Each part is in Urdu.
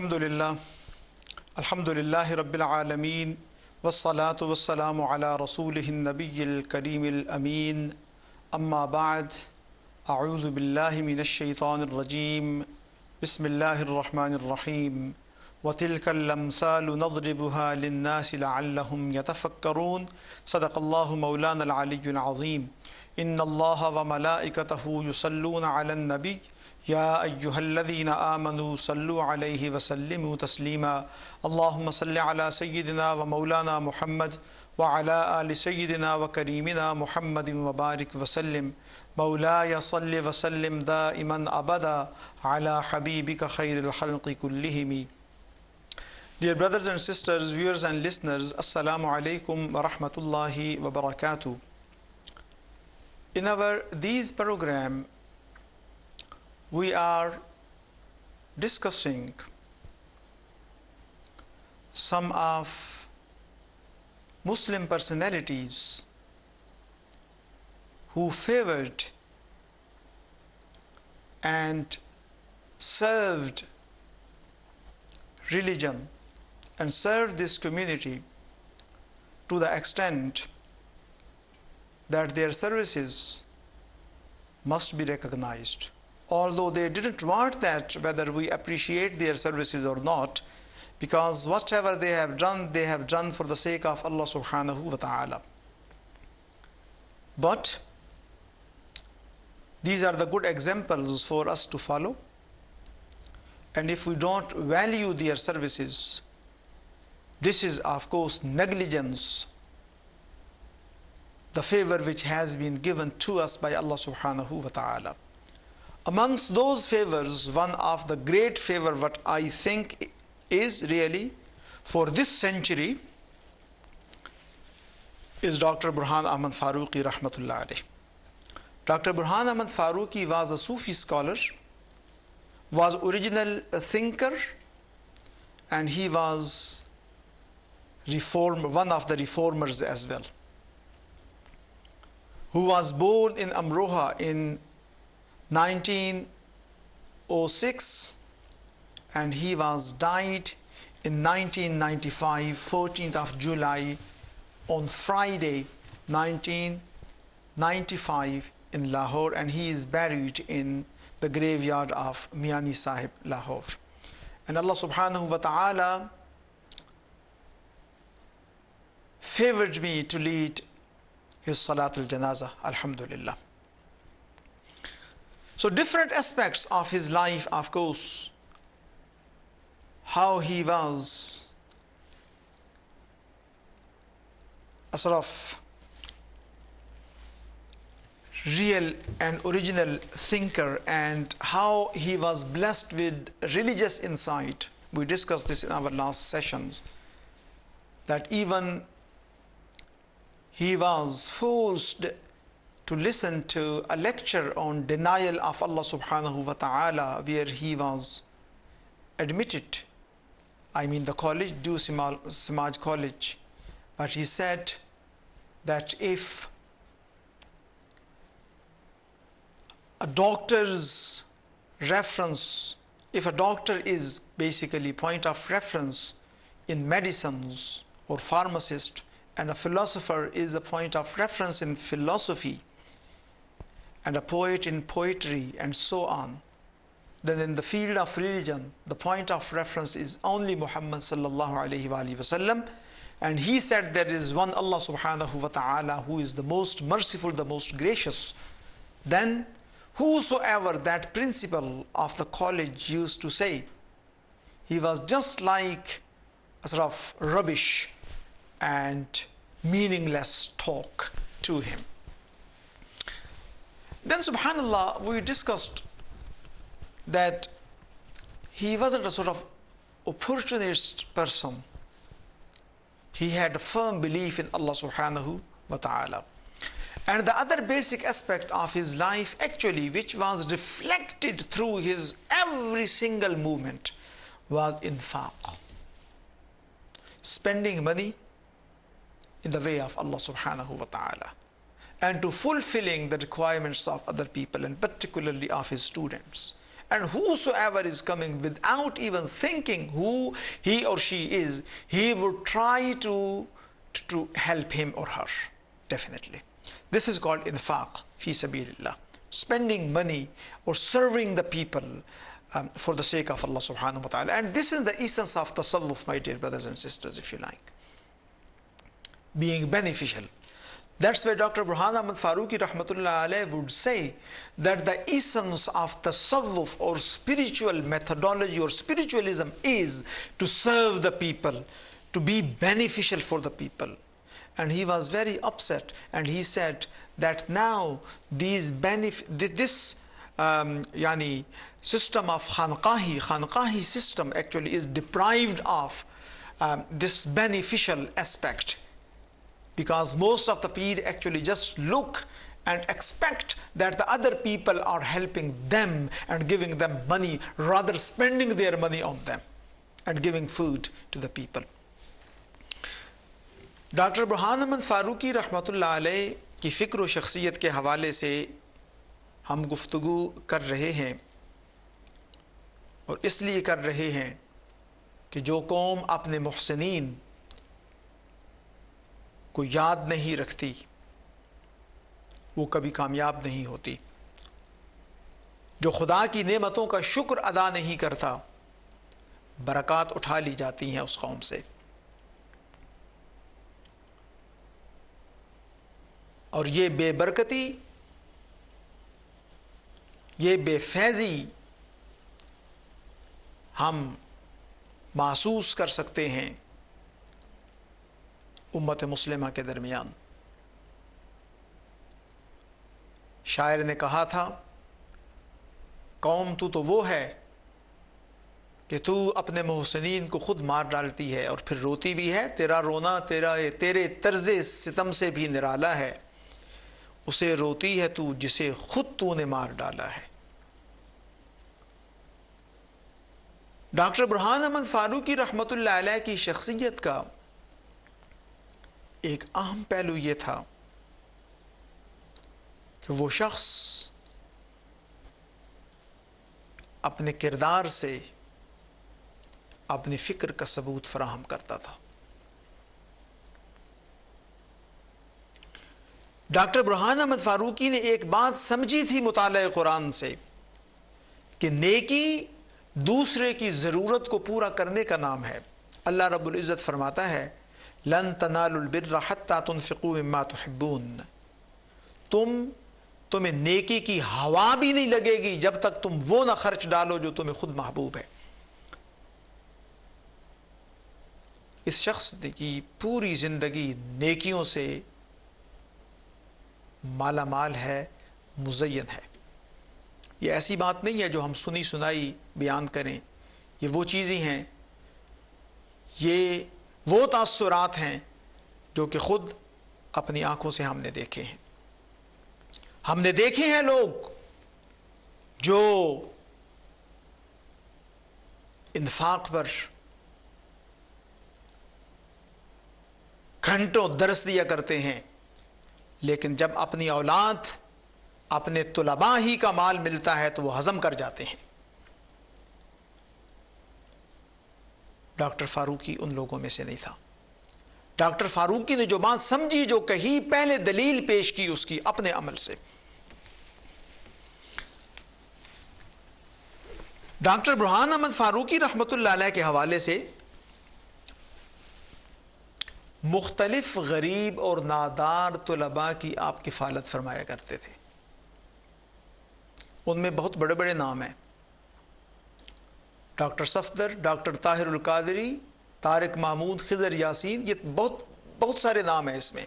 Alhamdulillah, Alhamdulillahi Rabbil Alameen, wassalatu wassalamu ala rasulihin nabiyyil kareemil ameen, amma ba'd, a'udhu billahi minash shaitanir rajeem, bismillahir rahmanir rahim, wa tilkal amsalu nadribuha linnasi la'allahum yatafakkarun, sadaqallahu mawlana al-aliyyul azim, inna allaha wa malaikatahu yusalluna ala an-nabiy, يا أيها الذين آمنوا صلوا عليه وسلموا تسليما اللهم صل على سيدنا ومولانا محمد وعلى آل سيدنا وكريمنا محمد وبارك وسلم مولاي صل وسلم دائما أبدا على حبيبك خير الخلق كلهم. Dear brothers and sisters, viewers and listeners, Assalamu alaikum wa rahmatullahi wa barakatuh. In these program, we are discussing some of Muslim personalities who favored and served religion and served this community to the extent that their services must be recognized. Although they didn't want that, whether we appreciate their services or not, because whatever they have done for the sake of Allah subhanahu wa ta'ala. But these are the good examples for us to follow, and if we don't value their services, this is of course negligence, the favor which has been given to us by Allah subhanahu wa ta'ala. Amongst those favors, one of the great favor what I think is really for this century is Dr. Burhan Ahmad Farooqi rahmatullah alayh. Dr. Burhan Ahmad Farooqi was a Sufi scholar, was original thinker, and he was one of the reformers as well, who was born in Amroha in 1906, and he was died in 1995, 14th of July, on Friday 1995 in Lahore, and he is buried in the graveyard of Miani Sahib, Lahore. And Allah subhanahu wa ta'ala favored me to lead his Salatul Janazah, alhamdulillah. So different aspects of his life, of course, how he was a sort of real and original thinker, and how he was blessed with religious insight. We discussed this in our last sessions, that even he was forced to listen to a lecture on denial of Allah subhanahu wa ta'ala, where he was admitted, the college, Dew Samaj College. But he said that if a doctor's reference, if a doctor is basically point of reference in medicines or pharmacist, and a philosopher is a point of reference in philosophy, and a poet in poetry, and so on, then in the field of religion, the point of reference is only Muhammad sallallahu alayhi wa sallam. And he said there is one Allah subhanahu wa ta'ala who is the most merciful, the most gracious. Then whosoever, that principal of the college used to say, he was just like a sort of rubbish and meaningless talk to him. Then subhanallah, we discussed that he wasn't a sort of opportunist person. He had a firm belief in Allah subhanahu wa ta'ala. And the other basic aspect of his life, actually, which was reflected through his every single movement, was infaq. Spending money in the way of Allah subhanahu wa ta'ala, and to fulfilling the requirements of other people, and particularly of his students. And whosoever is coming without even thinking who he or she is, he would try to help him or her, definitely. This is called infaq fi sabilillah, spending money or serving the people for the sake of Allah subhanahu wa ta'ala. And this is the essence of tasawwuf, my dear brothers and sisters, if you like. Being beneficial. That's why Dr. Burhan Ahmad Farooqi rahmatullah alayh would say that the essence of tasawwuf or spiritual methodology or spiritualism is to serve the people, to be beneficial for the people. And he was very upset, and he said that now this system of Khanqahi system actually is deprived of this beneficial aspect, because most of the people actually just look and expect that the other people are helping them and giving them money, rather spending their money on them and giving food to the people. Doctor Burhan Ahmad Farooqui رحمۃ اللہ علیہ کی فکر و شخصیت کے حوالے سے ہم گفتگو کر رہے ہیں، اور اس لیے کر رہے ہیں کہ جو قوم اپنے محسنین کو یاد نہیں رکھتی وہ کبھی کامیاب نہیں ہوتی. جو خدا کی نعمتوں کا شکر ادا نہیں کرتا، برکات اٹھا لی جاتی ہیں اس قوم سے. اور یہ بے برکتی، یہ بے فیضی ہم محسوس کر سکتے ہیں امت مسلمہ کے درمیان. شاعر نے کہا تھا، قوم تو وہ ہے کہ تو اپنے محسنین کو خود مار ڈالتی ہے اور پھر روتی بھی ہے. تیرا رونا تیرے طرز ستم سے بھی نرالا ہے، اسے روتی ہے تو جسے خود تو نے مار ڈالا ہے. ڈاکٹر برہان احمد فاروقی رحمۃ اللہ علیہ کی شخصیت کا ایک اہم پہلو یہ تھا کہ وہ شخص اپنے کردار سے اپنی فکر کا ثبوت فراہم کرتا تھا. ڈاکٹر برہان احمد فاروقی نے ایک بات سمجھی تھی مطالعہ قرآن سے کہ نیکی دوسرے کی ضرورت کو پورا کرنے کا نام ہے. اللہ رب العزت فرماتا ہے، لن تنالوا البر حتى تنفقوا مما تحبون. تمہیں نیکی کی ہوا بھی نہیں لگے گی جب تک تم وہ نہ خرچ ڈالو جو تمہیں خود محبوب ہے. اس شخص کی پوری زندگی نیکیوں سے مالا مال ہے، مزین ہے. یہ ایسی بات نہیں ہے جو ہم سنی سنائی بیان کریں. یہ وہ چیزیں ہیں، یہ وہ تاثرات ہیں جو کہ خود اپنی آنکھوں سے ہم نے دیکھے ہیں. ہم نے دیکھے ہیں لوگ جو انفاق پر گھنٹوں درس دیا کرتے ہیں، لیکن جب اپنی اولاد، اپنے طلباء ہی کا مال ملتا ہے تو وہ ہضم کر جاتے ہیں. ڈاکٹر فاروقی ان لوگوں میں سے نہیں تھا. ڈاکٹر فاروقی نے جو بات سمجھی، جو کہی، پہلے دلیل پیش کی اس کی اپنے عمل سے. ڈاکٹر برہان احمد فاروقی رحمۃ اللہ علیہ کے حوالے سے مختلف غریب اور نادار طلباء کی آپ کفالت فرمایا کرتے تھے. ان میں بہت بڑے بڑے نام ہیں، ڈاکٹر صفدر، ڈاکٹر طاہر القادری، طارق محمود، خضر یاسین، یہ بہت سارے نام ہیں اس میں.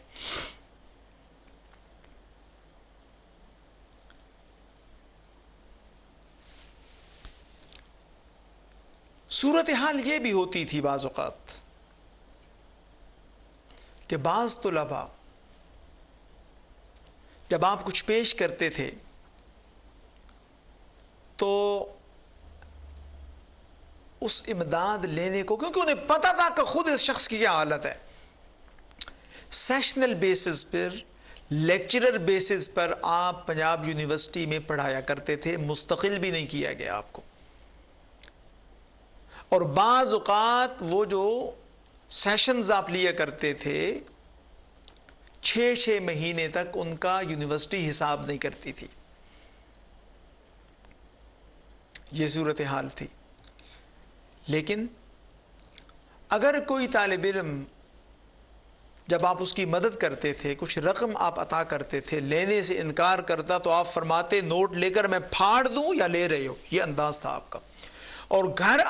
صورتحال یہ بھی ہوتی تھی بعض اوقات کہ بعض طلباء جب آپ کچھ پیش کرتے تھے تو اس امداد لینے کو، کیونکہ انہیں پتا تھا کہ خود اس شخص کی کیا حالت ہے، سیشنل بیسس پر لیکچرر بیسس پر آپ پنجاب یونیورسٹی میں پڑھایا کرتے تھے، مستقل بھی نہیں کیا گیا آپ کو. اور بعض اوقات وہ جو سیشنز آپ لیا کرتے تھے 6 مہینے تک ان کا یونیورسٹی حساب نہیں کرتی تھی. یہ صورتحال تھی. لیکن اگر کوئی طالب علم جب آپ اس کی مدد کرتے تھے، کچھ رقم آپ عطا کرتے تھے، لینے سے انکار کرتا تو آپ فرماتے نوٹ لے کر میں پھاڑ دوں یا لے رہے ہو. یہ انداز تھا آپ کا. اور گھر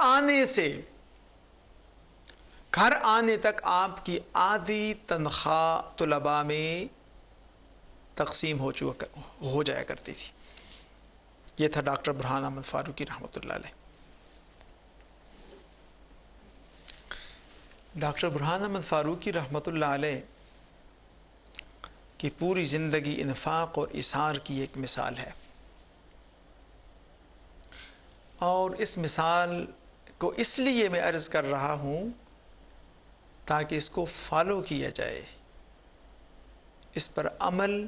آنے تک آپ کی آدھی تنخواہ طلباء میں تقسیم ہو جایا کرتی تھی. یہ تھا ڈاکٹر برہان احمد فاروقی رحمۃ اللہ علیہ. ڈاکٹر برہان احمد فاروقی رحمۃ اللہ علیہ کی پوری زندگی انفاق اور اثار کی ایک مثال ہے، اور اس مثال کو اس لیے میں عرض کر رہا ہوں تاکہ اس کو فالو کیا جائے، اس پر عمل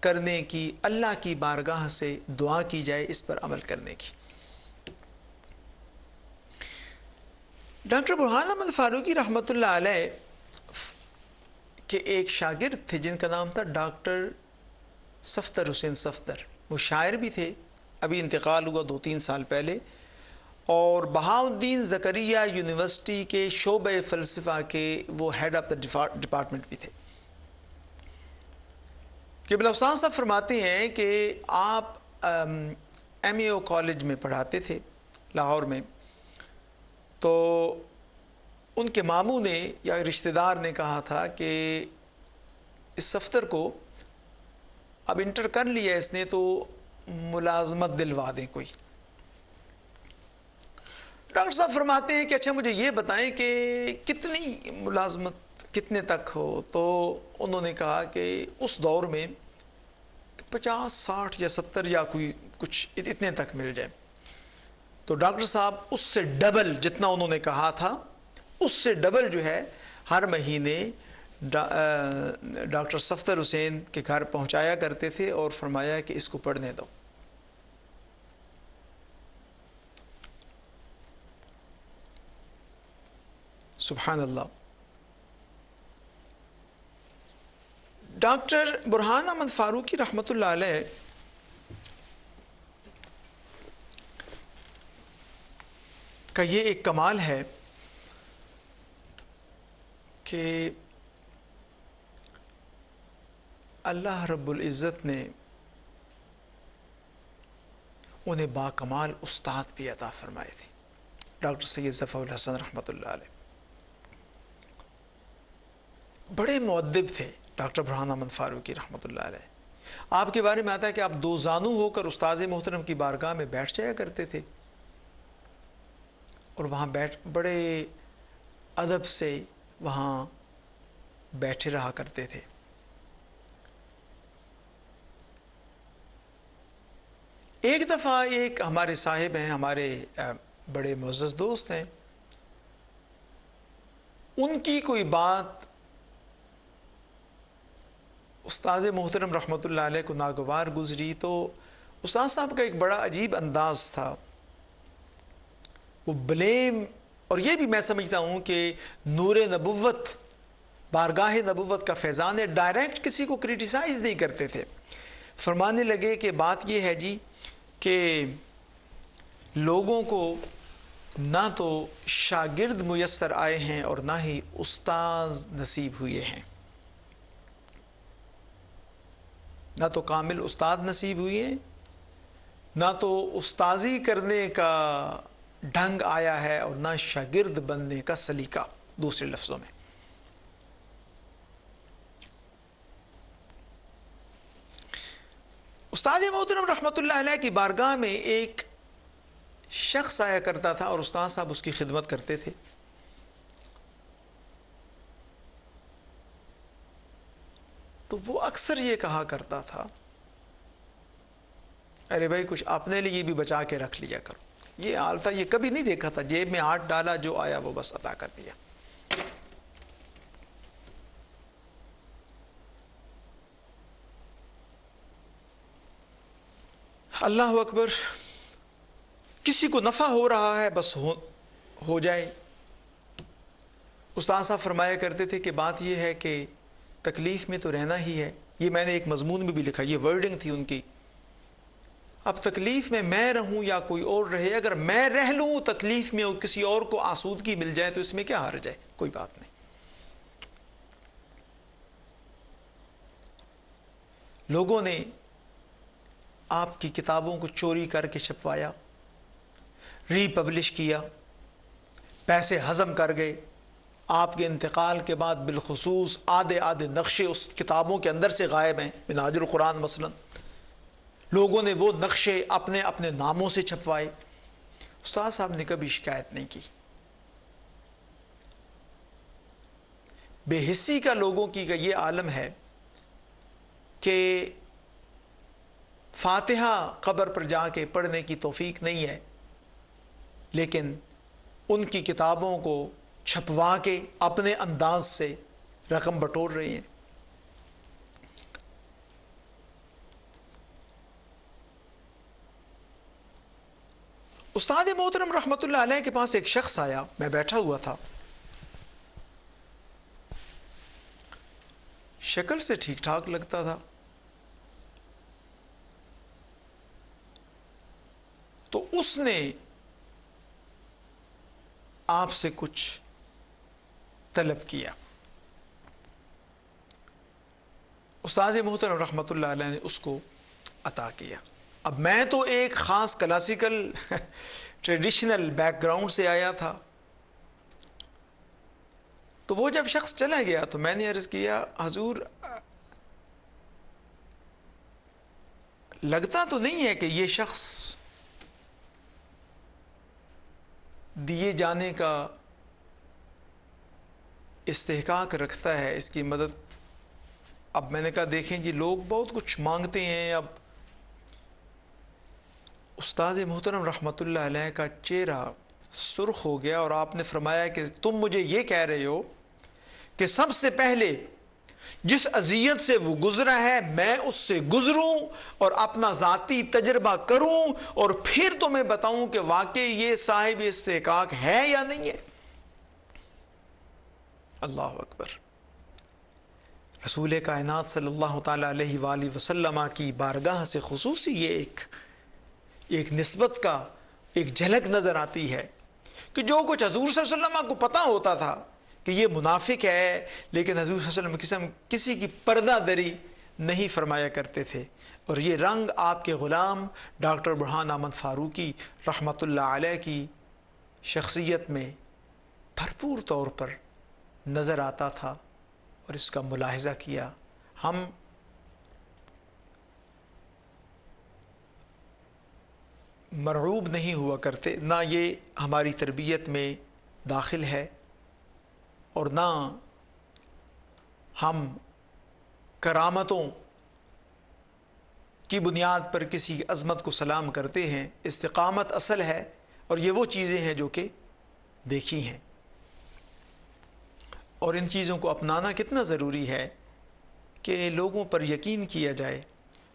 کرنے کی اللہ کی بارگاہ سے دعا کی جائے، اس پر عمل کرنے کی. ڈاکٹر برہان احمد فاروقی رحمۃ اللہ علیہ کے ایک شاگرد تھے جن کا نام تھا ڈاکٹر صفدر حسین صفدر. وہ شاعر بھی تھے، ابھی انتقال ہوا 2-3 سال پہلے، اور بہاؤالدین زکریا یونیورسٹی کے شعبہ فلسفہ کے وہ ہیڈ آف دا ڈپارٹمنٹ بھی تھے. قبلہ استاذ صاحب فرماتے ہیں کہ آپ ایم اے او کالج میں پڑھاتے تھے لاہور میں، تو ان کے ماموں نے یا رشتہ دار نے کہا تھا کہ اس صفدر کو اب انٹر کر لیا اس نے تو ملازمت دلوا دیں کوئی. ڈاکٹر صاحب فرماتے ہیں کہ اچھا مجھے یہ بتائیں کہ کتنی ملازمت کتنے تک ہو؟ تو انہوں نے کہا کہ اس دور میں 50, 60 یا 70 یا کوئی کچھ اتنے تک مل جائے. تو ڈاکٹر صاحب اس سے ڈبل جتنا انہوں نے کہا تھا اس سے ڈبل جو ہے ہر مہینے ڈاکٹر صفدر حسین کے گھر پہنچایا کرتے تھے اور فرمایا کہ اس کو پڑھنے دو. سبحان اللہ. ڈاکٹر برہان احمد فاروقی رحمۃ اللہ علیہ کا یہ ایک کمال ہے کہ اللہ رب العزت نے انہیں باکمال استاد بھی عطا فرمائے تھے. ڈاکٹر سید ظفر الحسن رحمۃ اللہ علیہ بڑے مؤدب تھے. ڈاکٹر برہان احمد فاروقی رحمۃ اللہ علیہ آپ کے بارے میں آتا ہے کہ آپ 2 زانو ہو کر استاذ محترم کی بارگاہ میں بیٹھ جایا کرتے تھے اور وہاں بڑے ادب سے وہاں بیٹھے رہا کرتے تھے. ایک دفعہ ایک ہمارے صاحب ہیں، ہمارے بڑے معزز دوست ہیں، ان کی کوئی بات استاذ محترم رحمۃ اللہ علیہ کو ناگوار گزری. تو استاد صاحب کا ایک بڑا عجیب انداز تھا، وہ بلیم، اور یہ بھی میں سمجھتا ہوں کہ نور نبوت بارگاہ نبوت کا فیضان ہے، ڈائریکٹ کسی کو کریٹیسائز نہیں کرتے تھے. فرمانے لگے کہ بات یہ ہے جی کہ لوگوں کو نہ تو شاگرد میسر آئے ہیں اور نہ ہی استاذ نصیب ہوئے ہیں، نہ تو کامل استاد نصیب ہوئے ہیں، نہ تو استاذی کرنے کا ڈھنگ آیا ہے اور نہ شاگرد بننے کا سلیقہ. دوسرے لفظوں میں استاد محترم رحمۃ اللہ علیہ کی بارگاہ میں ایک شخص آیا کرتا تھا اور استاد صاحب اس کی خدمت کرتے تھے. تو وہ اکثر یہ کہا کرتا تھا ارے بھائی کچھ اپنے لیے بھی بچا کے رکھ لیا کرو. یہ حال تھا، یہ کبھی نہیں دیکھا تھا جیب میں ہاتھ ڈالا جو آیا وہ بس عطا کر دیا. اللہ اکبر. کسی کو نفع ہو رہا ہے بس ہو جائے. استاد صاحب فرمایا کرتے تھے کہ بات یہ ہے کہ تکلیف میں تو رہنا ہی ہے. یہ میں نے ایک مضمون میں بھی لکھا, یہ ورڈنگ تھی ان کی. اب تکلیف میں رہوں یا کوئی اور رہے, اگر میں رہ لوں تکلیف میں اور کسی اور کو آسودگی مل جائے تو اس میں کیا حرج ہے, کوئی بات نہیں. لوگوں نے آپ کی کتابوں کو چوری کر کے چھپوایا, ری پبلش کیا, پیسے ہضم کر گئے. آپ کے انتقال کے بعد بالخصوص آدھے نقشے اس کتابوں کے اندر سے غائب ہیں. منہاج القرآن مثلا, لوگوں نے وہ نقشے اپنے اپنے ناموں سے چھپوائے. استاد صاحب نے کبھی شکایت نہیں کی. بے حسی کا لوگوں کی کا یہ عالم ہے کہ فاتحہ قبر پر جا کے پڑھنے کی توفیق نہیں ہے, لیکن ان کی کتابوں کو چھپوا کے اپنے انداز سے رقم بٹور رہے ہیں. استاد محترم رحمۃ اللہ علیہ کے پاس ایک شخص آیا, میں بیٹھا ہوا تھا, شکل سے ٹھیک ٹھاک لگتا تھا. تو اس نے آپ سے کچھ طلب کیا. استاد محترم رحمۃ اللہ علیہ نے اس کو عطا کیا. اب میں تو ایک خاص کلاسیکل ٹریڈیشنل بیک گراؤنڈ سے آیا تھا, تو وہ جب شخص چلا گیا تو میں نے عرض کیا, حضور لگتا تو نہیں ہے کہ یہ شخص دیے جانے کا استحقاق رکھتا ہے, اس کی مدد. اب میں نے کہا دیکھیں جی, لوگ بہت کچھ مانگتے ہیں. اب استاد محترم رحمۃ اللہ علیہ کا چہرہ سرخ ہو گیا اور آپ نے فرمایا کہ تم مجھے یہ کہہ رہے ہو کہ سب سے پہلے جس اذیت سے وہ گزرا ہے میں اس سے گزروں اور اپنا ذاتی تجربہ کروں اور پھر تمہیں بتاؤں کہ واقعی یہ صاحب استحقاق ہے یا نہیں ہے. اللہ اکبر. رسول کائنات صلی اللہ تعالی علیہ وآلہ وسلم کی بارگاہ سے خصوصی یہ ایک نسبت کا ایک جھلک نظر آتی ہے کہ جو کچھ حضور صلی اللہ علیہ وسلم کو پتا ہوتا تھا کہ یہ منافق ہے, لیکن حضور صلی اللہ علیہ وسلم کسی کی پردہ دری نہیں فرمایا کرتے تھے. اور یہ رنگ آپ کے غلام ڈاکٹر برہان احمد فاروقی رحمۃ اللہ علیہ کی شخصیت میں بھرپور طور پر نظر آتا تھا, اور اس کا ملاحظہ کیا. ہم مرعوب نہیں ہوا کرتے, نہ یہ ہماری تربیت میں داخل ہے, اور نہ ہم کرامتوں کی بنیاد پر کسی عظمت کو سلام کرتے ہیں. استقامت اصل ہے, اور یہ وہ چیزیں ہیں جو کہ دیکھی ہیں, اور ان چیزوں کو اپنانا کتنا ضروری ہے کہ لوگوں پر یقین کیا جائے,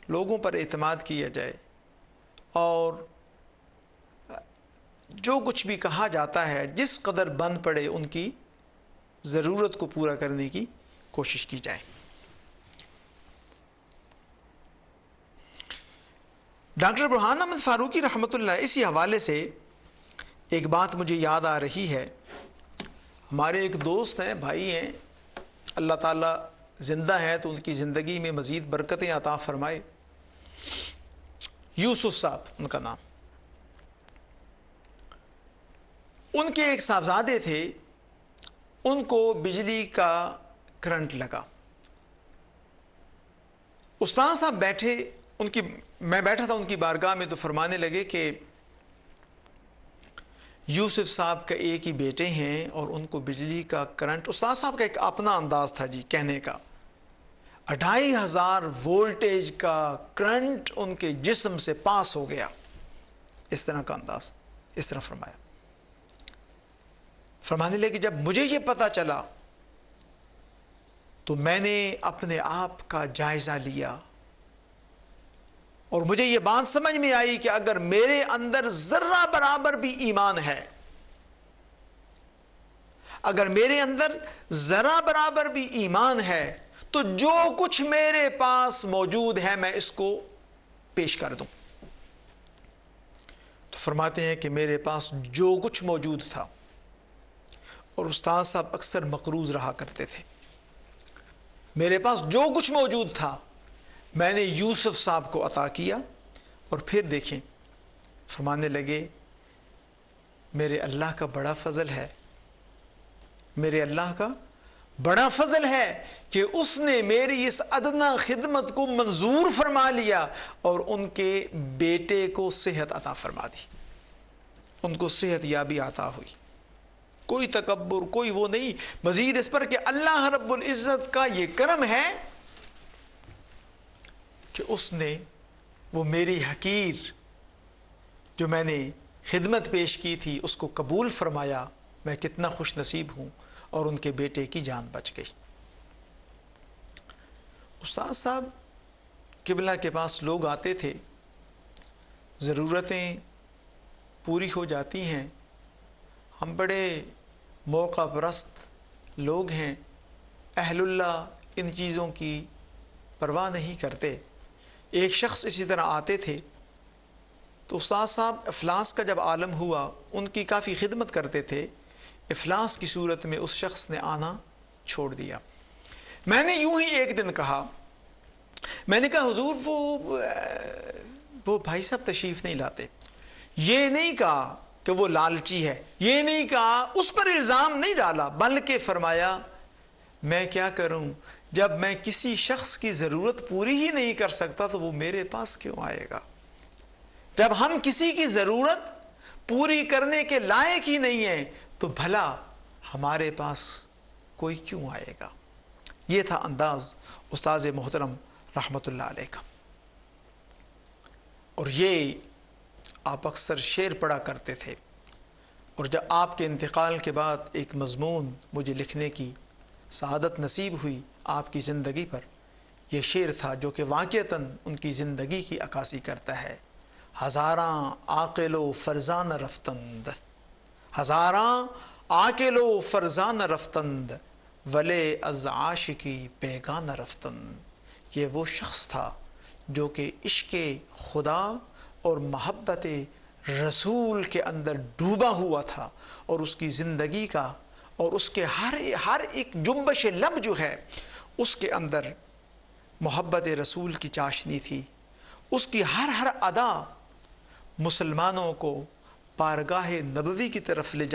لوگوں پر اعتماد کیا جائے, اور جو کچھ بھی کہا جاتا ہے جس قدر بند پڑے ان کی ضرورت کو پورا کرنے کی کوشش کی جائے. ڈاکٹر برہان احمد فاروقی رحمۃ اللہ, اسی حوالے سے ایک بات مجھے یاد آ رہی ہے. ہمارے ایک دوست ہیں, بھائی ہیں, اللہ تعالیٰ زندہ ہے تو ان کی زندگی میں مزید برکتیں عطا فرمائے. یوسف صاحب ان کا نام. ان کے ایک صاحبزادے تھے, ان کو بجلی کا کرنٹ لگا. استاد صاحب بیٹھے, میں بیٹھا تھا ان کی بارگاہ میں, تو فرمانے لگے کہ یوسف صاحب کا ایک ہی بیٹے ہیں اور ان کو بجلی کا کرنٹ. استاد صاحب کا ایک اپنا انداز تھا جی کہنے کا, 2500 وولٹیج کا کرنٹ ان کے جسم سے پاس ہو گیا, اس طرح کا انداز, اس طرح فرمایا. فرمانے لگے جب مجھے یہ پتا چلا تو میں نے اپنے آپ کا جائزہ لیا اور مجھے یہ بات سمجھ میں آئی کہ اگر میرے اندر ذرہ برابر بھی ایمان ہے، اگر میرے اندر ذرہ برابر بھی ایمان ہے تو جو کچھ میرے پاس موجود ہے میں اس کو پیش کر دوں۔ تو فرماتے ہیں کہ میرے پاس جو کچھ موجود تھا، اور استاد صاحب اکثر مقروض رہا کرتے تھے، میرے پاس جو کچھ موجود تھا میں نے یوسف صاحب کو عطا کیا، اور پھر دیکھیں فرمانے لگے میرے اللہ کا بڑا فضل ہے، میرے اللہ کا بڑا فضل ہے کہ اس نے میری اس ادنا خدمت کو منظور فرما لیا اور ان کے بیٹے کو صحت عطا فرما دی، ان کو صحت یابی عطا ہوئی۔ کوئی تکبر، کوئی وہ نہیں، مزید اس پر کہ اللہ رب العزت کا یہ کرم ہے کہ اس نے وہ میری حقیر جو میں نے خدمت پیش کی تھی اس کو قبول فرمایا۔ میں کتنا خوش نصیب ہوں، اور ان کے بیٹے کی جان بچ گئی۔ استاد صاحب قبلہ کے پاس لوگ آتے تھے، ضرورتیں پوری ہو جاتی ہیں، ہم بڑے موقع پرست لوگ ہیں، اہل اللہ ان چیزوں کی پرواہ نہیں کرتے۔ ایک شخص اسی طرح آتے تھے تو استاد صاحب افلاس کا جب عالم ہوا ان کی کافی خدمت کرتے تھے، افلاس کی صورت میں اس شخص نے آنا چھوڑ دیا۔ میں نے یوں ہی ایک دن کہا، میں نے کہا حضور وہ بھائی صاحب تشریف نہیں لاتے۔ یہ نہیں کہا کہ وہ لالچی ہے، یہ نہیں کہا، اس پر الزام نہیں ڈالا، بلکہ فرمایا میں کیا کروں، جب میں کسی شخص کی ضرورت پوری ہی نہیں کر سکتا تو وہ میرے پاس کیوں آئے گا؟ جب ہم کسی کی ضرورت پوری کرنے کے لائق ہی نہیں ہیں تو بھلا ہمارے پاس کوئی کیوں آئے گا؟ یہ تھا انداز استاذ محترم رحمت اللہ علیہ کا۔ اور یہ آپ اکثر شعر پڑھا کرتے تھے، اور جب آپ کے انتقال کے بعد ایک مضمون مجھے لکھنے کی سعادت نصیب ہوئی آپ کی زندگی پر، یہ شعر تھا جو کہ واقعتاً ان کی زندگی کی عکاسی کرتا ہے۔ ہزاراں عاقل و فرزان رفتند، ہزاراں عاقل و فرزان رفتند، ولے از عاشقی بیگانہ رفتند۔ یہ وہ شخص تھا جو کہ عشق خدا اور محبت رسول کے اندر ڈوبا ہوا تھا، اور اس کی زندگی کا اور اس کے ہر ایک جنبش لب جو ہے اس کے اندر محبت رسول کی چاشنی تھی۔ اس کی ہر ادا مسلمانوں کو بارگاہ نبوی کی طرف لے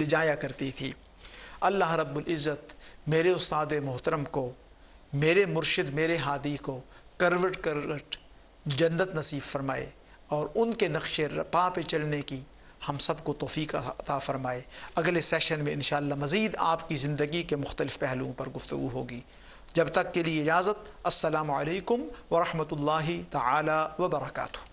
جایا کرتی تھی۔ اللہ رب العزت میرے استاد محترم کو، میرے مرشد، میرے ہادی کو کروٹ جنت نصیب فرمائے، اور ان کے نقش پا پہ چلنے کی ہم سب کو توفیق عطا فرمائے۔ اگلے سیشن میں انشاءاللہ مزید آپ کی زندگی کے مختلف پہلوؤں پر گفتگو ہوگی۔ جب تک کے لیے اجازت، السلام علیکم ورحمۃ اللہ تعالی وبرکاتہ۔